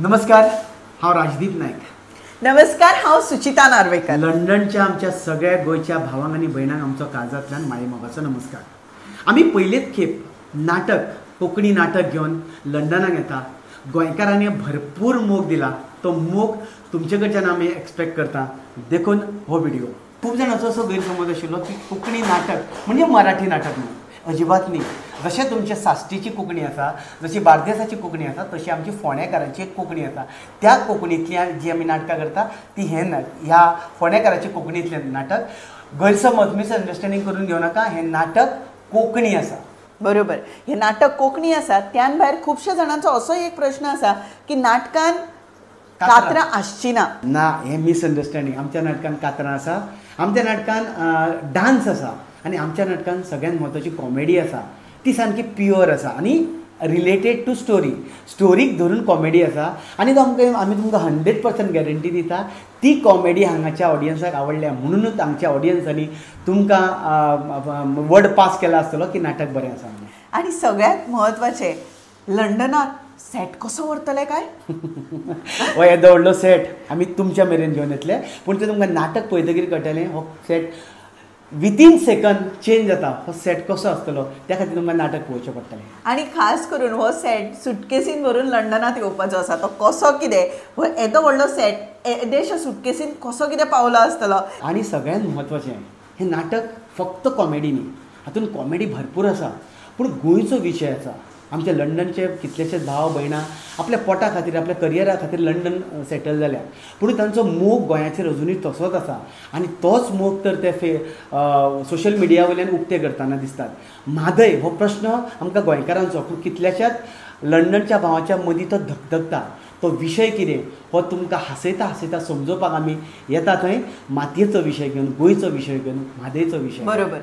नमस्कार, हांव राजदीप नायक. नमस्कार, हांव सुचिता नार्वेकर. लंडनच्या आमच्या सगळ्या गोयच्या भावांक आनी भयणांक आमचो काळजांतल्यान मायेमोगाचो नमस्कार. आमी पयलेच खेप नाटक, कोंकणी नाटक घेवन लंडनाक येता. गोंयकारांनी भरपूर मोग दिला. तो मोग तुमचे कडच्यान आमी एक्सपेक्ट करता. देखून हो व्हिडिओ. खूब जाणांचो असो गैरसमज आशिल्लो की कोंकणी नाटक म्हणजे मराठी नाटक न्हू. अजिबात न्ही. जशें तुमचे साश्टीची कोंकणी आसा, जशी बार्देसाची कोंकणी आसा, तशी आमची फोंडेकारांची एक कोंकणी आसा. त्या कोंकणींतल्यान जी आमी नाटकां करता ती ह्या फोंडेकाराची कोंकणींतल्यान नाटक. गैरसमज मिसअंडरस्टँडींग करून घेवं नाका. हें नाटक कोंकणी आसा. बरोबर. हे नाटक कोंकणी आसा. त्यान भायर खुबश्या जाणांचो असो एक प्रश्न आसा की नाटकान कातरां आसची ना. ना, हें मिसअंडरस्टँडींग. आमच्या नाटकान कातरां आसा. आमच्या नाटकान डान्स आसा. आनी आमच्या नाटकान सगळ्यांत म्हत्वाची कॉमेडी आसा. ती सामकी प्युअर आसा आनी रिलेटेड टू स्टोरीक धरून कॉमेडी आसा. आनी आमी तुमकां 100% गॅरंटी दिता ती कॉमेडी हांगाच्या ऑडियन्साक आवडल्या. म्हणूनच हांगच्या ऑडियन्सांनी तुमकां वर्ड पास केला आसतलो की नाटक बरें आसा म्हणून. आनी सगळ्यांत म्हत्वाचें, लंडनात सेट कसो व्हरतले काय? हो येदो व्हडलो सेट आमी तुमच्या मेरेन घेवन येतले. पूण तें तुमकां नाटक पळयतकीर कळटलें हो सेट विथीन सेकंड चेंज जाता. हो सेट कसो आसतलो त्या खातीर तुमकां नाटक पळोवचें पडटलें. आनी खास करून हो सेट सुटकेसीन व्हरून लंडनात येवपाचो आसा. तो कसो कितें, हो येदो व्हडलो सेट येदेशा सुटकेसीन कसो कितें पावलो आसतलो. आनी सगळ्यांत म्हत्वाचें, हें नाटक फक्त कॉमेडी न्ही. हातूंत कॉमेडी भरपूर आसा. पूण गोंयचो विशय आसा. आमचे लंडनचे कितलेशेच भाव भयणां आपल्या पोटा खातीर, आपल्या करियरा खातीर लंडन सेटल जाल्या. पूण तांचो मोग गोंयाचेर अजुनूय तसोच आसा. आनी तोच मोग तर ते सोशल मिडिया वयल्यान उक्ते करतना दिसतात. म्हादय हो प्रश्न आमकां गोंयकारांचो, पूण कितल्याशाच लंडनच्या भावांच्या मदीं तो धगधगता. तो विशय कितें हो तुमकां हांसयता समजोवपाक आमी येता थंय. मातयेचो विशय घेवन, गोंयचो विशय घेवन, म्हादयचो विशय. बरोबर.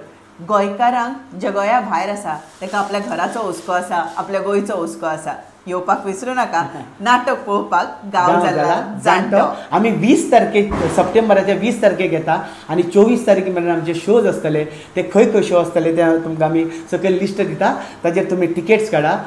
गोंयकारांक जे गोंया भायर आसा ताका आपल्या घराचो हुस्को आसा, आपल्या गोंयचो हुस्को आसा. येवपाक विसरूं नाका. नाटक पळोवपाक गांव जाला जाणटो. आमी 20 तारखेक, सप्टेंबराच्या 20 तारखेक येता. आनी 24 तारखे मेरेन आमचे शोज आसतले. ते खंय खंय शो आसतले ते तुमकां आमी सकयल लिस्ट दिता. ताचेर तुमी टिकेट्स काडा.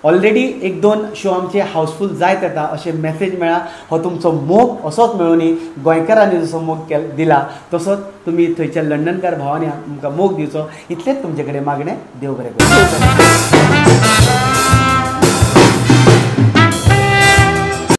ऑलरेडी 1-2 शो आमचे हावसफूल जायत येता अशें मेसेज मेळ्ळा. हो तुमचो मोग असोच मेळोनी. गोंयकारांनी जसो मोग दिला तसोच तुमी थंयच्या लंडनकार भावांनी आमकां मोग दिवचो. इतलेंच तुमचे कडेन मागणें. देव बरें करूं.